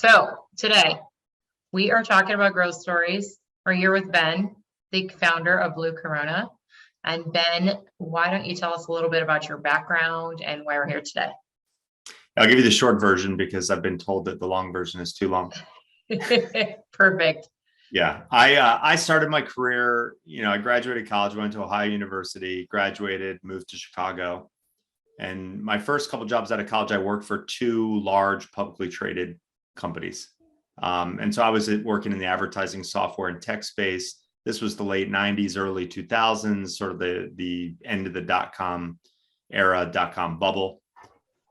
So today we are talking about growth stories. We're here with Ben, the founder of Blue Corona. And Ben, why don't you tell us a little bit about your background and why we're here today? I'll give you the short version because I've been told that the long version is too long. Perfect. Yeah, I started my career, I graduated college, went to Ohio University, graduated, moved to Chicago. And my first couple jobs out of college, I worked for two large publicly traded companies. And so I was working in the advertising software and tech space. This was the late 90s, early 2000s, sort of the end of the dot-com era, dot-com bubble.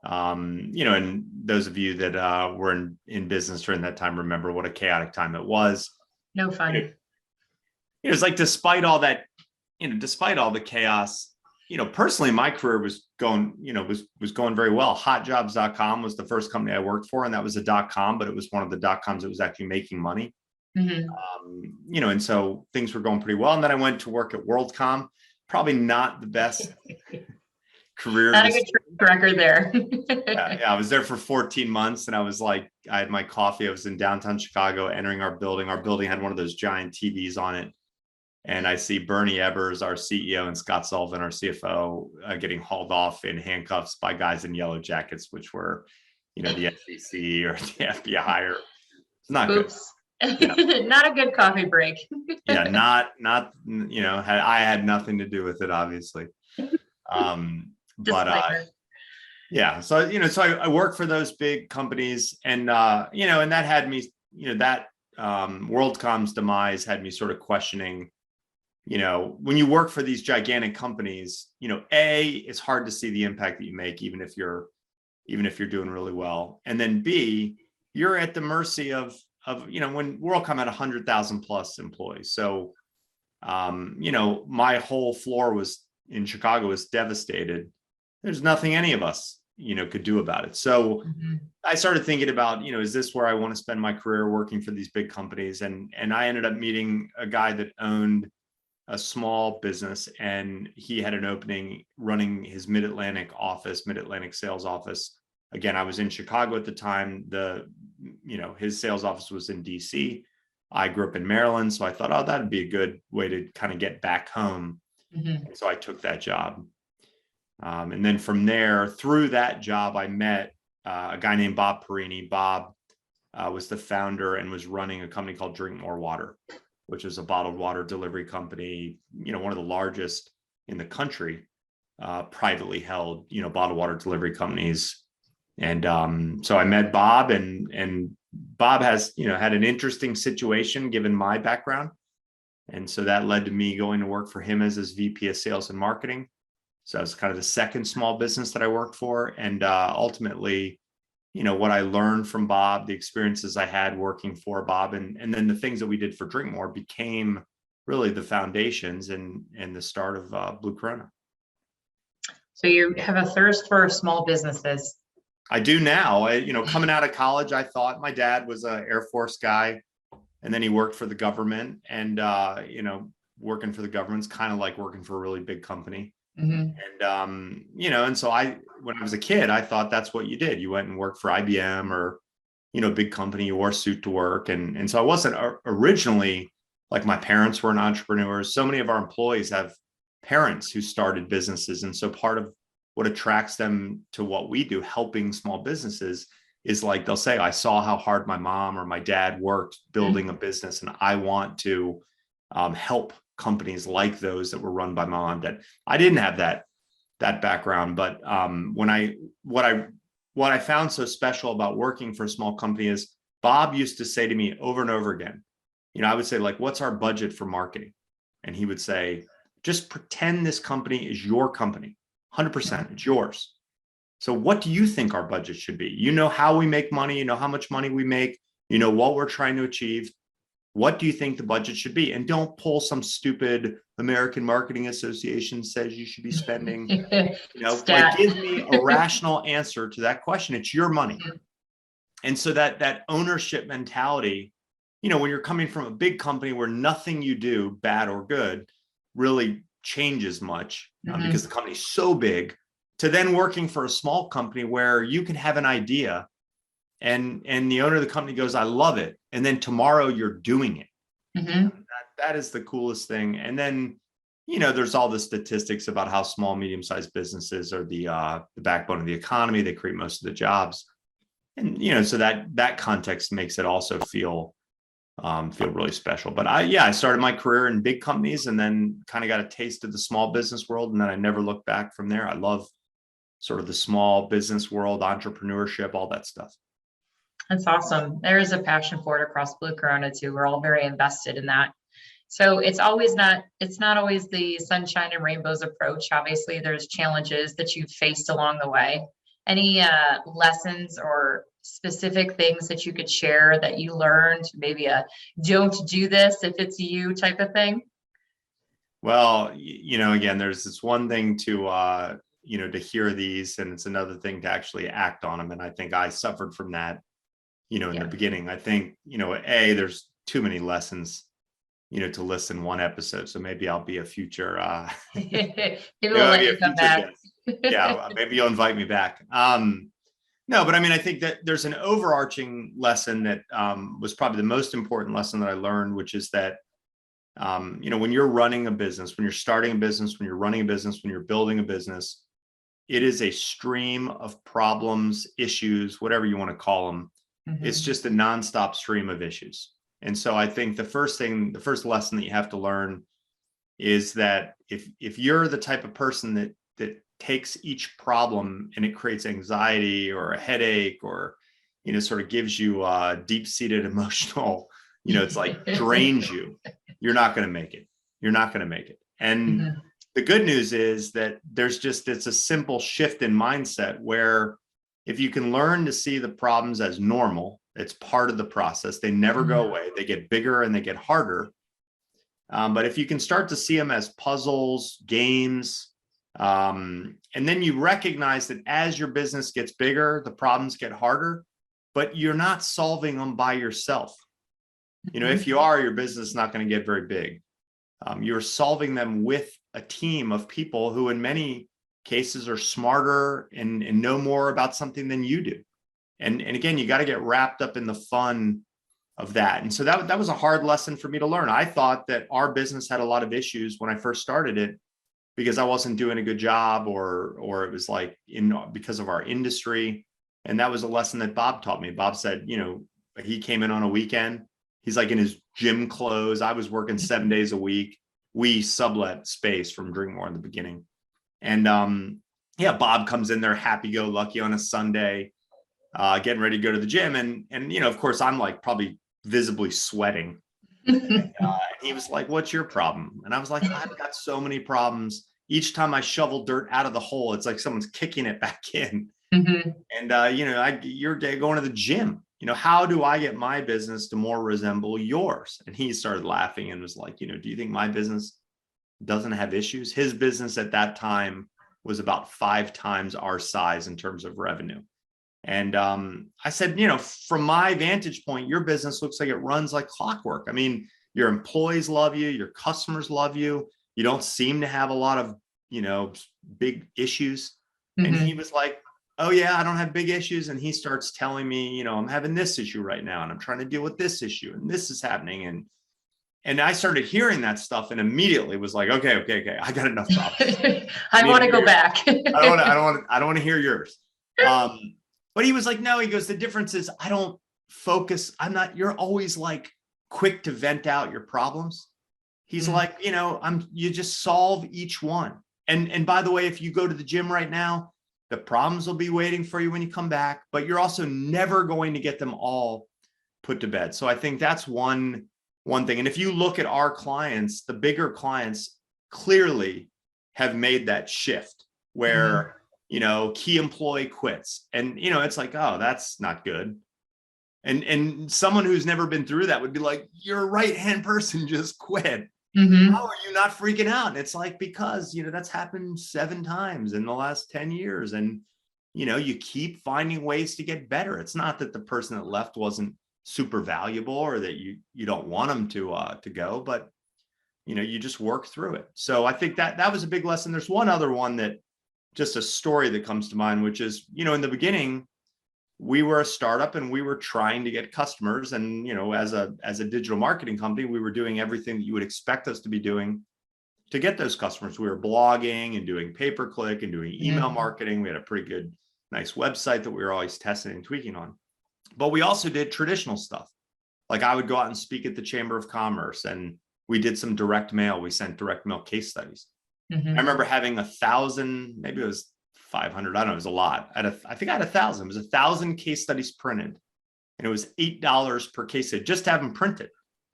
And those of you that were in business during that time remember what a chaotic time it was. No fun. It's like despite all that, despite all the chaos, personally, my career was going, was going very well. Hotjobs.com was the first company I worked for, and that was a .com, but it was one of the .coms that was actually making money. Mm-hmm. And so things were going pretty well. And then I went to work at WorldCom, probably not the best career. Not a good track record there. Yeah, I was there for 14 months and I was like, I had my coffee. I was in downtown Chicago entering our building. Our building had one of those giant TVs on it. And I see Bernie Ebbers, our CEO, and Scott Sullivan, our CFO, getting hauled off in handcuffs by guys in yellow jackets, which were, the SEC or the FBI. Or it's not Oops. good. Yeah. Not a good coffee break. Yeah, not I had nothing to do with it, obviously. Yeah, so so I work for those big companies, and and that had me, that WorldCom's demise had me sort of questioning, when you work for these gigantic companies, it's hard to see the impact that you make, even if you're doing really well, and then B, you're at the mercy of when WorldCom had 100,000 plus employees, so my whole floor was in Chicago was devastated. There's nothing any of us, could do about it. So I started thinking about, is this where I want to spend my career working for these big companies? And I ended up meeting a guy that owned a small business, and he had an opening running his Mid-Atlantic sales office. Again, I was in Chicago at the time. His sales office was in DC. I grew up in Maryland. So I thought, oh, that'd be a good way to kind of get back home. So I took that job. And then from there, through that job, I met a guy named Bob Perini. Bob was the founder and was running a company called Drink More Water, which is a bottled water delivery company, one of the largest in the country, privately held, bottled water delivery companies. And so I met Bob, and Bob has, had an interesting situation given my background. And so that led to me going to work for him as his VP of sales and marketing. So it's kind of the second small business that I worked for. And ultimately, what I learned from Bob, the experiences I had working for Bob, and then the things that we did for Drinkmore became really the foundations and the start of Blue Corona. So you have a thirst for small businesses. I do now. Coming out of college, I thought my dad was an Air Force guy, and then he worked for the government, and working for the government's kind of like working for a really big company. And and so when I was a kid, I thought that's what you did. You went and worked for IBM or big company. You wore a suit to work, and so I wasn't originally, like, my parents were entrepreneurs. So many of our employees have parents who started businesses, and so part of what attracts them to what we do, helping small businesses, is like they'll say, I saw how hard my mom or my dad worked building a business, and I want to help companies like those that were run by my mom and dad. I didn't have that background, but what I found so special about working for a small company is Bob used to say to me over and over again, I would say, like, what's our budget for marketing? And he would say, just pretend this company is your company, 100%, it's yours. So what do you think our budget should be? How we make money, how much money we make, what we're trying to achieve. What do you think the budget should be? And don't pull some stupid American Marketing Association says you should be spending, give me a rational answer to that question. It's your money. And so that ownership mentality, when you're coming from a big company where nothing you do, bad or good, really changes much because the company's so big, to then working for a small company where you can have an idea And the owner of the company goes, I love it. And then tomorrow you're doing it. Mhm. That is the coolest thing. And then, there's all the statistics about how small, medium-sized businesses are the backbone of the economy. They create most of the jobs. And, so that context makes it also feel really special. But I started my career in big companies and then kind of got a taste of the small business world. And then I never looked back from there. I love sort of the small business world, entrepreneurship, all that stuff. That's awesome. There is a passion for it across Blue Corona too. We're all very invested in that. So it's not always the sunshine and rainbows approach. Obviously, there's challenges that you've faced along the way. Any lessons or specific things that you could share that you learned? Maybe a don't do this if it's you type of thing. Well, again, there's this one thing to hear these, and it's another thing to actually act on them. And I think I suffered from that, in the beginning. I think, there's too many lessons, to list in one episode. So maybe I'll be a future, Maybe we'll let you come back. guest. Yeah, maybe you'll invite me back. No, but I mean, I think that there's an overarching lesson that was probably the most important lesson that I learned, which is that, when you're running a business, when you're starting a business, when you're running a business, when you're building a business, it is a stream of problems, issues, whatever you want to call them. Mhm. It's just a nonstop stream of issues. And so I think the first lesson that you have to learn is that if you're the type of person that takes each problem and it creates anxiety or a headache or, sort of gives you deep-seated emotional, it's like drains you, you're not going to make it. You're not going to make it. And Mhm. the good news is that it's a simple shift in mindset where if you can learn to see the problems as normal, it's part of the process. They never go away. They get bigger and they get harder. But if you can start to see them as puzzles, games, and then you recognize that as your business gets bigger, the problems get harder, but you're not solving them by yourself. If you are, your business is not going to get very big. You're solving them with a team of people who in many cases are smarter and know more about something than you do. And again, you got to get wrapped up in the fun of that. And so that was a hard lesson for me to learn. I thought that our business had a lot of issues when I first started it because I wasn't doing a good job or it was like because of our industry. And that was a lesson that Bob taught me. Bob said, he came in on a weekend. He's like in his gym clothes. I was working 7 days a week. We sublet space from Drinkmore in the beginning. And Bob comes in there happy-go-lucky on a Sunday, getting ready to go to the gym. And of course, I'm like probably visibly sweating. And he was like, what's your problem? And I was like, I've got so many problems. Each time I shovel dirt out of the hole, it's like someone's kicking it back in. Mhm. And, you're going to the gym. How do I get my business to more resemble yours? And he started laughing and was like, do you think my business doesn't have issues? His business at that time was about 5 times our size in terms of revenue. And I said, from my vantage point, your business looks like it runs like clockwork. I mean, your employees love you, your customers love you. You don't seem to have a lot of, big issues. And he was like, oh yeah, I don't have big issues. And he starts telling me, I'm having this issue right now and I'm trying to deal with this issue and this is happening. And I started hearing that stuff and immediately was like, okay. I got enough problems. I want to go back. I don't want to hear yours. But he was like, no, he goes, the difference is I don't focus. You're always like quick to vent out your problems. He's like, you just solve each one. And by the way, if you go to the gym right now, the problems will be waiting for you when you come back, but you're also never going to get them all put to bed. So I think that's one thing. And if you look at our clients, the bigger clients clearly have made that shift where, key employee quits and, it's like, oh, that's not good. And someone who's never been through that would be like, your right-hand person just quit. How are you not freaking out? And it's like, because, that's happened 7 times in the last 10 years. And, you keep finding ways to get better. It's not that the person that left wasn't super valuable or that you don't want them to go, but, you just work through it. So I think that was a big lesson. There's one other one that just a story that comes to mind, which is, in the beginning, we were a startup and we were trying to get customers. And, as a digital marketing company, we were doing everything that you would expect us to be doing to get those customers. We were blogging and doing pay-per-click and doing email marketing. We had a pretty good, nice website that we were always testing and tweaking on. But we also did traditional stuff. Like I would go out and speak at the Chamber of Commerce, and we did some direct mail. We sent direct mail case studies. I remember having 1,000, maybe it was 500. I don't know. It was a lot. I think I had 1,000. It was 1,000 case studies printed, and it was $8 per case study just to have them printed.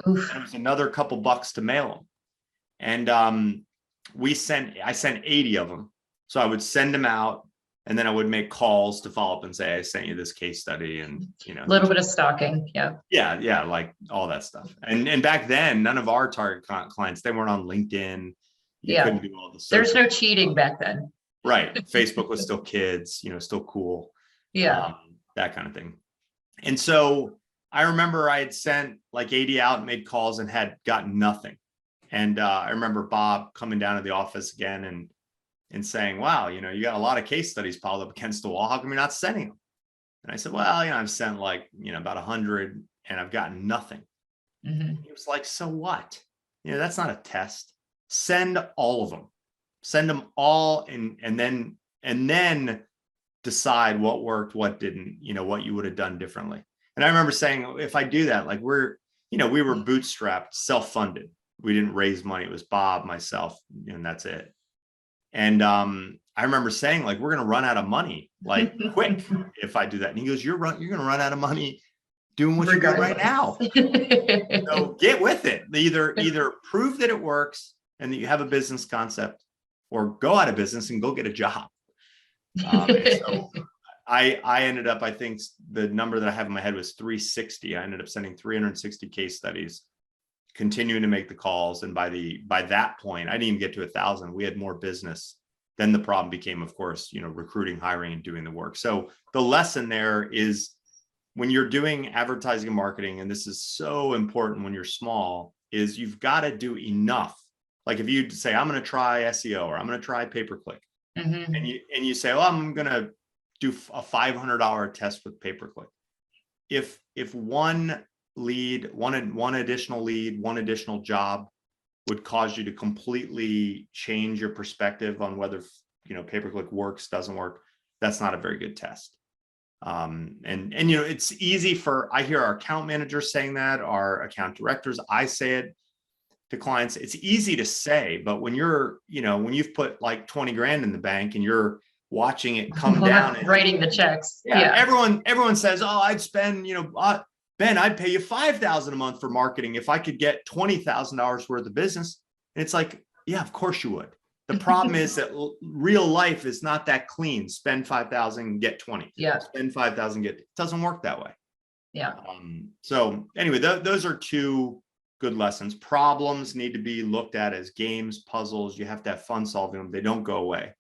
Oof. And it was another couple bucks to mail them. And I sent 80 of them. So I would send them out, and then I would make calls to follow up and say, I sent you this case study, and a little bit of stalking. Yeah, like all that stuff. And back then, none of our target clients, they weren't on LinkedIn. You couldn't do all the There's no cheating back then. Right. Facebook was still kids, still cool. That kind of thing. And so I remember I had sent like 80 out and made calls and had gotten nothing. And I remember Bob coming down to the office again and saying, wow, you got a lot of case studies piled up against the wall. How come you're not sending them? And I said, well, I've sent like, about 100 and I've gotten nothing. He was like, so what? That's not a test. Send all of them. Send them all and then decide what worked, what didn't, what you would have done differently. And I remember saying, if I do that, like we were bootstrapped, self-funded. We didn't raise money. It was Bob, myself, and that's it. And I remember saying, like, we're going to run out of money, like quick, if I do that. And he goes, you're going to run out of money doing what you're doing right now. So get with it. Either prove that it works and that you have a business concept, or go out of business and go get a job. So I ended up, I think the number that I have in my head was 360. I ended up sending 360 case studies, continuing to make the calls. And by that point, I didn't even get to 1,000. We had more business. Then the problem became, of course, recruiting, hiring, and doing the work. So the lesson there is, when you're doing advertising and marketing, and this is so important when you're small, is you've got to do enough. Like if you say, I'm going to try SEO, or I'm going to try pay-per-click, and you say, well, I'm going to do a $500 test with pay-per-click. If one lead, one additional job would cause you to completely change your perspective on whether pay-per-click works, doesn't work, that's not a very good test. And it's easy I hear our account managers saying that, our account directors, I say it to clients. It's easy to say, but when you've put like 20 grand in the bank and you're watching it come down and writing the checks. Everyone says, oh, I'd spend, Ben, I'd pay you $5,000 a month for marketing if I could get $20,000 worth of business. And it's like, yeah, of course you would. The problem is that real life is not that clean. Spend 5,000 and get 20. Yeah. Spend 5,000, it doesn't work that way. Yeah. So anyway, those are two good lessons. Problems need to be looked at as games, puzzles. You have to have fun solving them. They don't go away.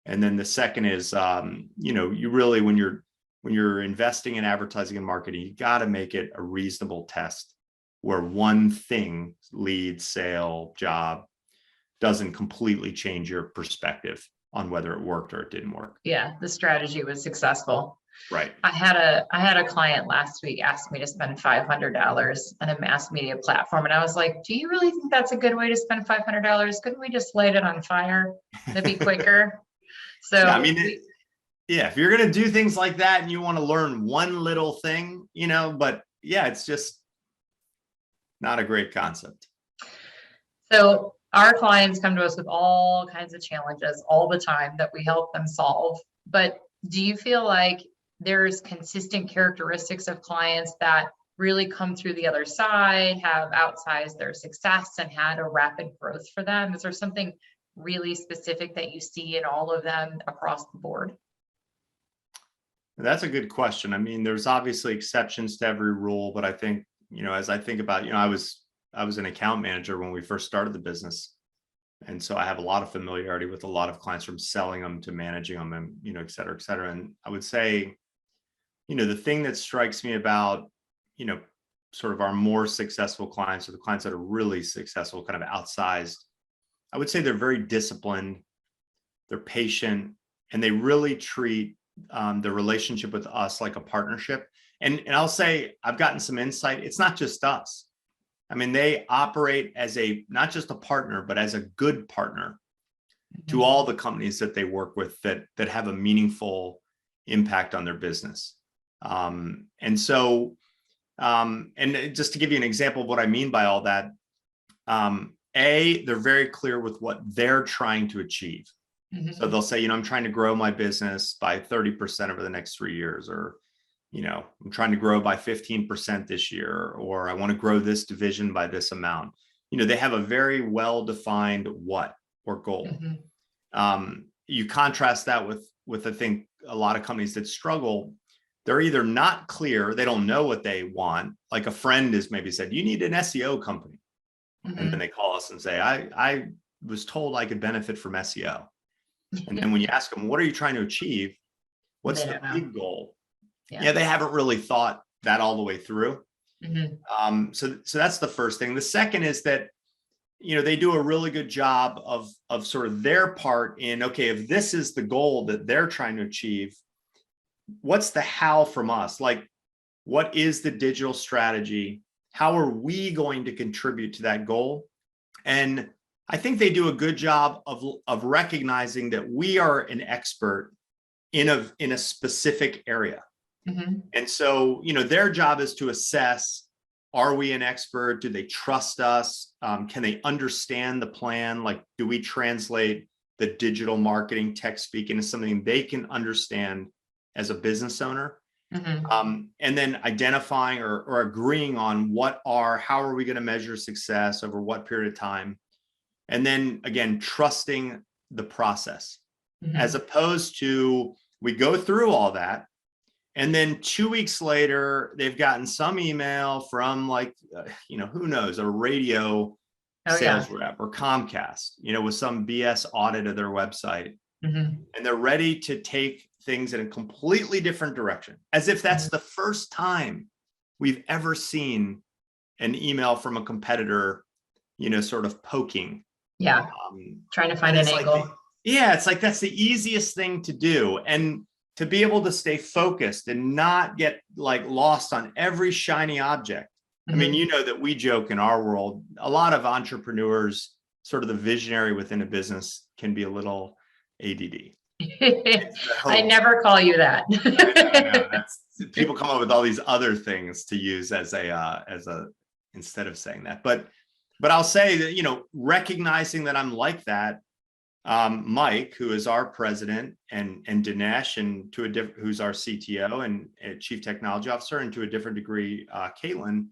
And then the second is, you really, when you're investing in advertising and marketing, you got to make it a reasonable test where one thing, lead, sale, job, doesn't completely change your perspective on whether it worked or it didn't work. Yeah, the strategy was successful. Right. I had a client last week ask me to spend $500 on a mass media platform, and I was like, "Do you really think that's a good way to spend $500? Couldn't we just light it on fire? That'd be quicker." So yeah, if you're going to do things like that and you want to learn one little thing, but yeah, it's just not a great concept. So our clients come to us with all kinds of challenges all the time that we help them solve. But do you feel like there's consistent characteristics of clients that really come through the other side, have outsized their success and had a rapid growth for them? Is there something really specific that you see in all of them across the board? That's a good question. I mean, there's obviously exceptions to every rule, but I think, as I think about, I was an account manager when we first started the business. And so I have a lot of familiarity with a lot of clients, from selling them to managing them and, et cetera, et cetera. And I would say, the thing that strikes me about, sort of our more successful clients, or the clients that are really successful, kind of outsized, I would say they're very disciplined, they're patient, and they really treat the relationship with us like a partnership. And I'll say, I've gotten some insight. It's not just us. I mean, they operate as not just a partner, but as a good partner to all the companies that they work with that have a meaningful impact on their business. And so, and just to give you an example of what I mean by all that, they're very clear with what they're trying to achieve. So they'll say, I'm trying to grow my business by 30% over the next 3 years, or, I'm trying to grow by 15% this year, or I want to grow this division by this amount. They have a very well-defined what or goal. You contrast that with, I think, a lot of companies that struggle. They're either not clear, they don't know what they want. Like a friend has maybe said, you need an SEO company. And then they call us and say, I was told I could benefit from SEO. And then when you ask them, what are you trying to achieve? What's the big goal? Yeah, they haven't really thought that all the way through. So that's the first thing. The second is that, they do a really good job of sort of their part in, okay, if this is the goal that they're trying to achieve, what's the how from us? Like, what is the digital strategy? How are we going to contribute to that goal? And I think they do a good job of recognizing that we are an expert in a specific area. And so, their job is to assess, are we an expert? Do they trust us? Can they understand the plan? Like, do we translate the digital marketing tech speak into something they can understand as a business owner? And then identifying or agreeing on how are we going to measure success over what period of time? And then again, trusting the process, as opposed to we go through all that. And then 2 weeks later, they've gotten some email from who knows, a radio sales rep or Comcast, with some BS audit of their website. And they're ready to take things in a completely different direction, as if that's the first time we've ever seen an email from a competitor, sort of poking. Trying to find an angle. It's like, that's the easiest thing to do. And to be able to stay focused and not get lost on every shiny object. I mean, that we joke in our world, a lot of entrepreneurs, sort of the visionary within a business, can be a little ADD. I never call you that. I know. People come up with all these other things to use as a instead of saying that. But I'll say that, recognizing that I'm like that, Mike, who is our president, and Dinesh, and who's our CTO and chief technology officer, and to a different degree, Caitlin,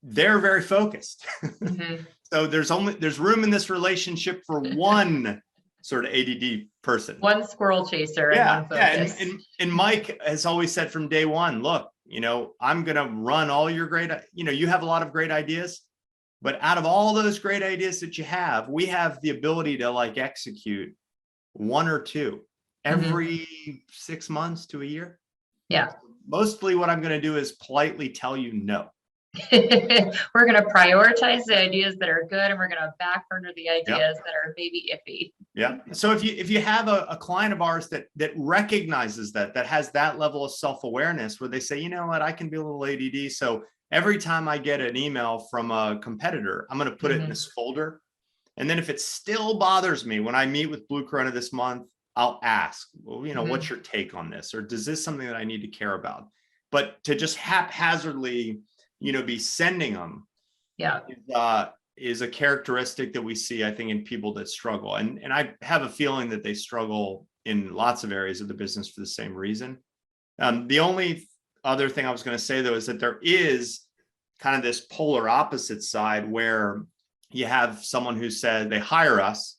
they're very focused. So there's room in this relationship for one sort of ADD person, one squirrel chaser, and one focus. And Mike has always said from day one, look, I'm going to run all your great, you have a lot of great ideas. But out of all those great ideas that you have, we have the ability to execute one or two every 6 months to a year. Yeah. Mostly what I'm going to do is politely tell you no. We're going to prioritize the ideas that are good, and we're going to back burner the ideas that are maybe iffy. Yeah. So if you have a client of ours that recognizes that has that level of self-awareness, where they say, you know what, I can be a little ADD. So every time I get an email from a competitor, I'm going to put it in this folder. And then if it still bothers me when I meet with Blue Corona this month, I'll ask, well, what's your take on this? Or does this something that I need to care about? But to just haphazardly, be sending them is a characteristic that we see, I think, in people that struggle. And I have a feeling that they struggle in lots of areas of the business for the same reason. The only other thing I was going to say, though, is that there is kind of this polar opposite side where you have someone who said they hire us,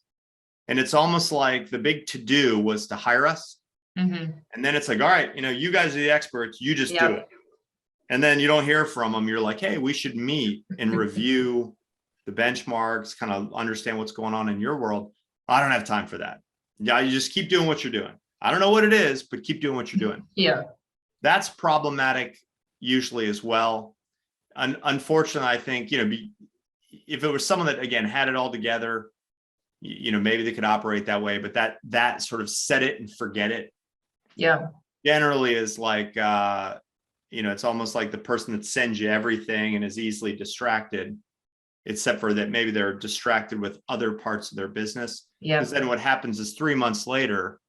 and it's almost like the big to-do was to hire us. And then it's like, all right, you guys are the experts, you just do it. And then you don't hear from them. You're like, hey, we should meet and review the benchmarks, kind of understand what's going on in your world. I don't have time for that. Yeah, you just keep doing what you're doing. I don't know what it is, but keep doing what you're doing. Yeah. That's problematic usually as well. Unfortunately, I think, if it was someone that, again, had it all together, maybe they could operate that way, but that sort of set it and forget it Yeah. generally is like, it's almost like the person that sends you everything and is easily distracted, except for that maybe they're distracted with other parts of their business. Yeah. Because then what happens is 3 months later,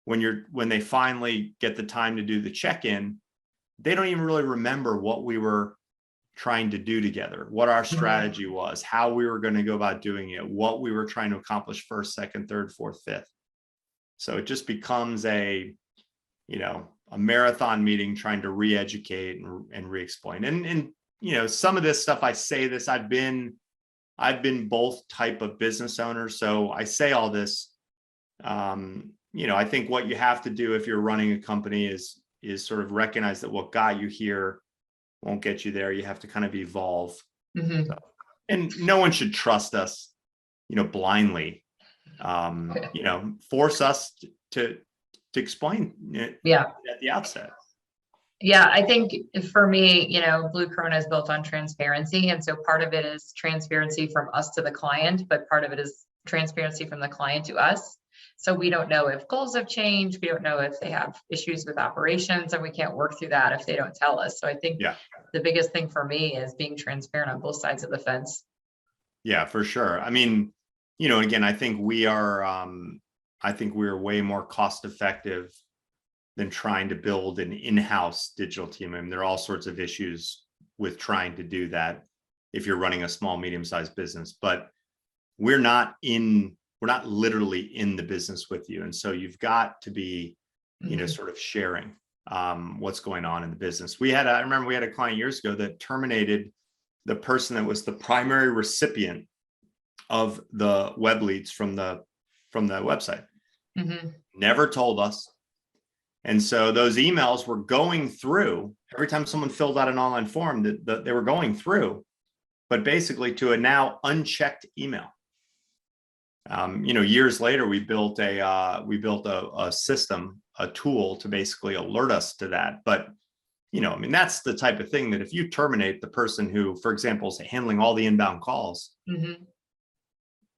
when they finally get the time to do the check-in, they don't even really remember what we were trying to do together, what our strategy was, how we were going to go about doing it, what we were trying to accomplish first, second, third, fourth, fifth. So it just becomes a marathon meeting trying to re-educate and re-explain. And some of this stuff, I say this, I've been both type of business owners. So I say all this, I think what you have to do if you're running a company is sort of recognize that what got you here won't get you there. You have to kind of evolve. Mm-hmm. And no one should trust us, blindly. Force us to explain it at the outset. Yeah, I think for me, Blue Corona is built on transparency. And so part of it is transparency from us to the client, but part of it is transparency from the client to us. So we don't know if goals have changed. We don't know if they have issues with operations, and we can't work through that if they don't tell us. So I think the biggest thing for me is being transparent on both sides of the fence. Yeah, for sure. I mean, again, I think we're way more cost effective than trying to build an in-house digital team. I mean, there are all sorts of issues with trying to do that if you're running a small, medium-sized business, but we're not literally in the business with you. And so you've got to be, sort of sharing what's going on in the business. I remember we had a client years ago that terminated the person that was the primary recipient of the web leads from the website. Mm-hmm. Never told us. And so those emails were going through every time someone filled out an online form that they were going through, but basically to a now unchecked email. Years later, we built a system, a tool to basically alert us to that. But, that's the type of thing that if you terminate the person who, for example, is handling all the inbound calls,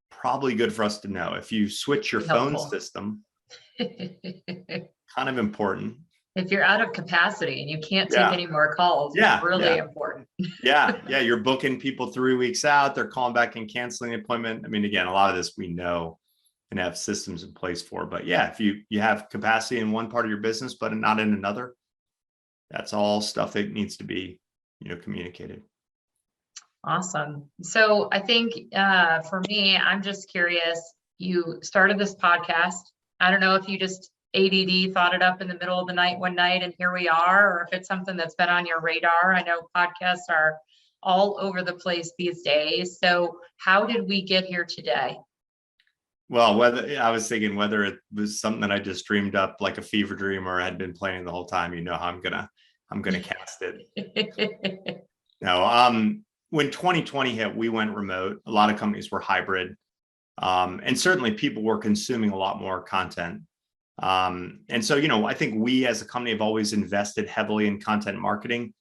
probably good for us to know. If you switch your phone system, kind of important. If you're out of capacity and you can't take any more calls, it's really important. You're booking people 3 weeks out. They're calling back and canceling the appointment. I mean, again, a lot of this we know and have systems in place for. But if you have capacity in one part of your business, but not in another, that's all stuff that needs to be, communicated. Awesome. So I think for me, I'm just curious, you started this podcast. I don't know if you just ADD thought it up in the middle of the night one night and here we are, or if it's something that's been on your radar. I know podcasts are all over the place these days. So how did we get here today? Well, whether it was something that I just dreamed up like a fever dream or had been planning the whole time, how I'm gonna cast it. No, when 2020 hit, we went remote. A lot of companies were hybrid. And certainly people were consuming a lot more content. And so, I think we as a company have always invested heavily in content marketing.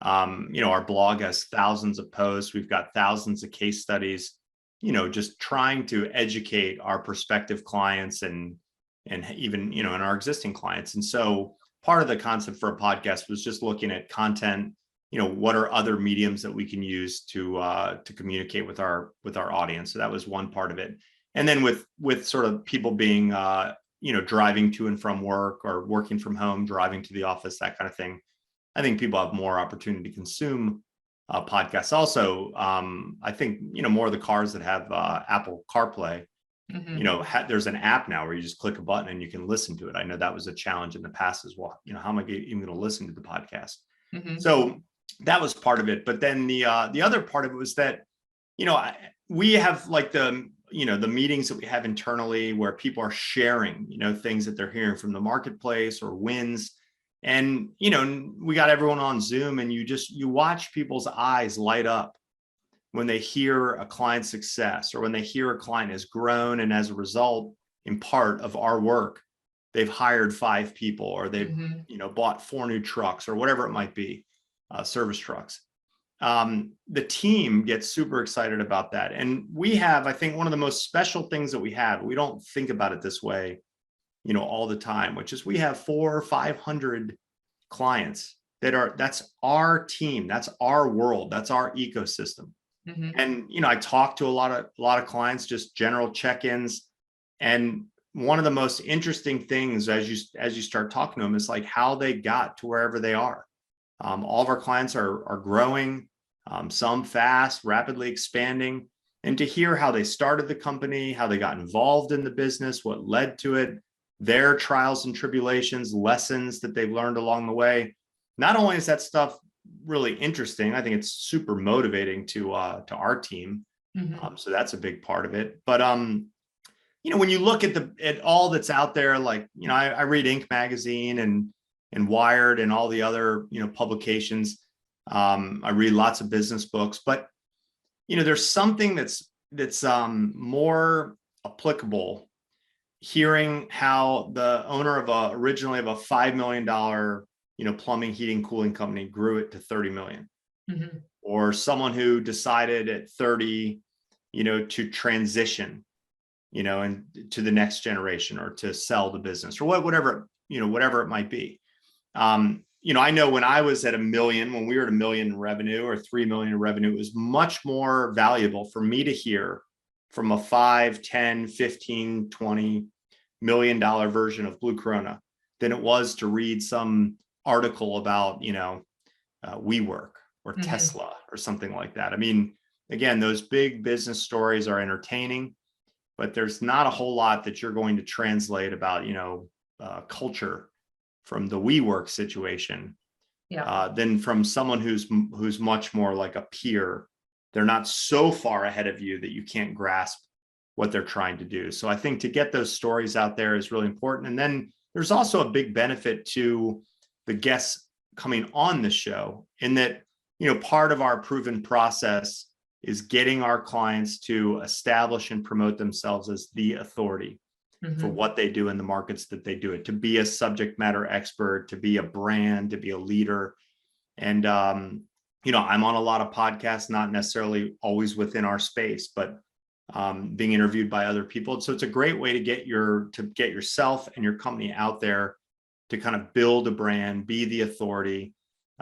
Our blog has thousands of posts. We've got thousands of case studies, just trying to educate our prospective clients and even, and our existing clients. And so part of the concept for a podcast was just looking at content, what are other mediums that we can use to communicate with our audience. So that was one part of it. And then with sort of people being, driving to and from work or working from home, driving to the office, that kind of thing, I think people have more opportunity to consume podcasts. Also, I think, more of the cars that have Apple CarPlay, there's an app now where you just click a button and you can listen to it. I know that was a challenge in the past as well. How am I even going to listen to the podcast? So that was part of it. But then the other part of it was that, we have like the meetings that we have internally where people are sharing, things that they're hearing from the marketplace or wins. And, we got everyone on Zoom and you watch people's eyes light up when they hear a client's success or when they hear a client has grown. And as a result, in part of our work, they've hired 5 people or they've, bought 4 new trucks or whatever it might be, service trucks. The team gets super excited about that. And we have, I think, one of the most special things that we have, we don't think about it this way, all the time, which is we have 400 or 500 clients that's our team, that's our world, that's our ecosystem. Mhm. And I talk to a lot of clients, just general check-ins. And one of the most interesting things as you start talking to them is like how they got to wherever they are. All of our clients are growing, some fast, rapidly expanding, and to hear how they started the company, how they got involved in the business, what led to it, their trials and tribulations, lessons that they've learned along the way. Not only is that stuff really interesting, I think it's super motivating to our team. Mhm. So that's a big part of it. But when you look at all that's out there, like I read Inc. magazine and Wired and all the other publications. I read lots of business books, but there's something that's more applicable. Hearing how the owner of originally of a $5 million plumbing, heating, cooling company grew it to 30 million. Mhm. Or someone who decided at 30, to transition, and to the next generation, or to sell the business, or whatever it might be. I know when I was at $1 million, when we were at $1 million in revenue or 3 million in revenue, it was much more valuable for me to hear from a 5, 10, 15, 20 million dollar version of Blue Corona than it was to read some article about, WeWork or Mhm. Tesla or something like that. I mean, again, those big business stories are entertaining, but there's not a whole lot that you're going to translate about, culture from the WeWork situation Yeah. than from someone who's much more like a peer. They're not so far ahead of you that you can't grasp what they're trying to do. So I think to get those stories out there is really important. And then there's also a big benefit to the guests coming on the show, in that, part of our proven process is getting our clients to establish and promote themselves as the authority for Mhm. what they do in the markets that they do it, to be a subject matter expert, to be a brand, to be a leader. And, I'm on a lot of podcasts, not necessarily always within our space, but being interviewed by other people. So it's a great way to get yourself and your company out there, to kind of build a brand, be the authority.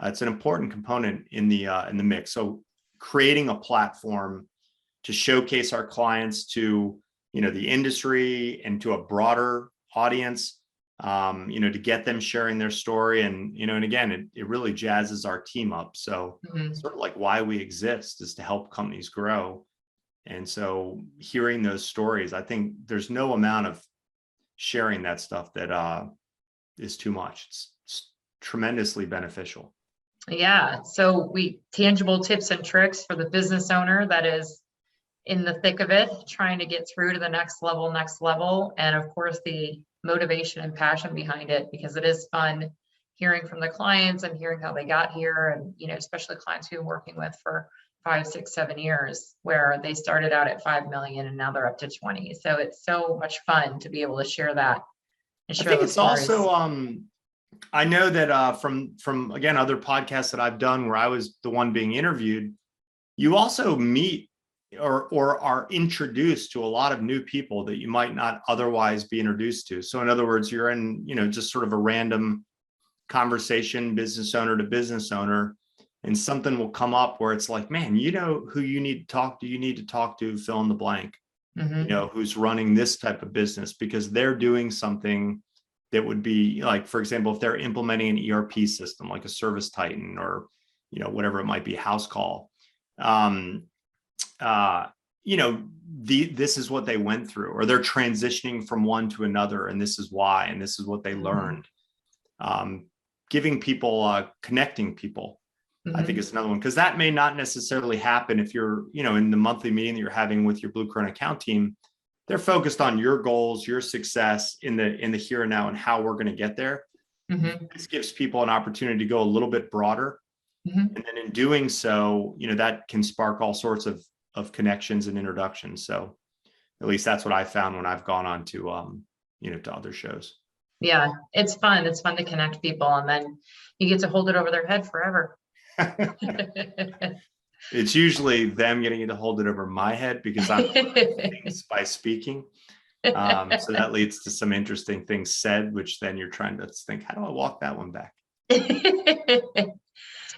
It's an important component in the mix. So creating a platform to showcase our clients to the industry and to a broader audience, to get them sharing their story, and again, it really jazzes our team up. So Mhm. sort of like why we exist is to help companies grow. And so hearing those stories, I think there's no amount of sharing that stuff that is too much. It's tremendously beneficial. Yeah. So tangible tips and tricks for the business owner that is in the thick of it, trying to get through to the next level. And of course, the motivation and passion behind it, because it is fun hearing from the clients and hearing how they got here. And, especially clients who are working with for 5, 6, 7 years, where they started out at 5 million and now they're up to 20. So it's so much fun to be able to share that and I share think those it's stories. also I know that from again other podcasts that I've done where I was the one being interviewed, you also meet or are introduced to a lot of new people that you might not otherwise be introduced to. So in other words, you're in, just sort of a random conversation, business owner to business owner, and something will come up where it's like, man, who you need to talk to? You need to talk to fill in the blank, Mhm. who's running this type of business, because they're doing something that would be like, for example, if they're implementing an ERP system like a Service Titan or, whatever it might be, House Call. uh, this is what they went through, or they're transitioning from one to another, and this is why, and this is what they Mhm. learned. Giving people, connecting people, I think Mhm. is another one, because that may not necessarily happen if you're, in the monthly meeting that you're having with your Blue Corona account team. They're focused on your goals, your success in the here and now, and how we're going to get there. Mhm. This gives people an opportunity to go a little bit broader. Mhm. And then in doing so, that can spark all sorts of connections and introductions. So at least that's what I found when I've gone on to, to other shows. Yeah, it's fun. It's fun to connect people, and then you get to hold it over their head forever. It's usually them getting to hold it over my head because I'm by speaking. So that leads to some interesting things said, which then you're trying to think, how do I walk that one back?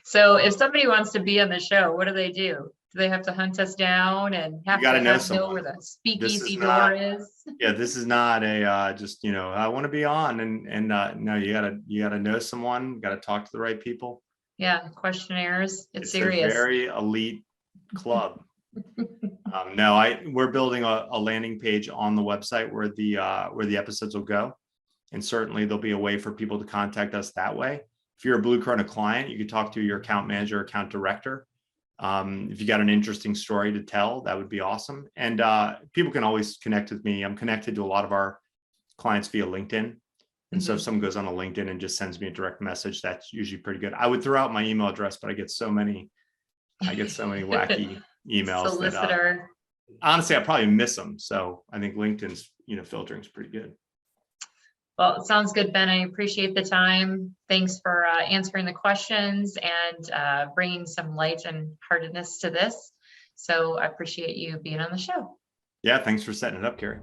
So if somebody wants to be on the show, what do they do? Do they have to hunt us down and have gotta to know know someone. where the This speakeasy is door not- is? Yeah, this is not a just, I want to be on and no, you gotta know someone, you gotta talk to the right people. Yeah, questionnaires. It's It's serious. a very elite club. We're building a landing page on the website where the episodes will go. And certainly there'll be a way for people to contact us that way. If you're a Blue Corona client, you can talk to your account manager, account director. If you got an interesting story to tell, that would be awesome. And people can always connect with me. I'm connected to a lot of our clients via LinkedIn. And so if someone goes on a LinkedIn and just sends me a direct message, that's usually pretty good. I would throw out my email address, but I get so many wacky emails that Solicitor. honestly, I probably miss them. So I think LinkedIn's, filtering is pretty good. Well, it sounds good, Ben. I appreciate the time. Thanks for answering the questions and bringing some light and heartedness to this. So I appreciate you being on the show. Yeah, thanks for setting it up, Carrie.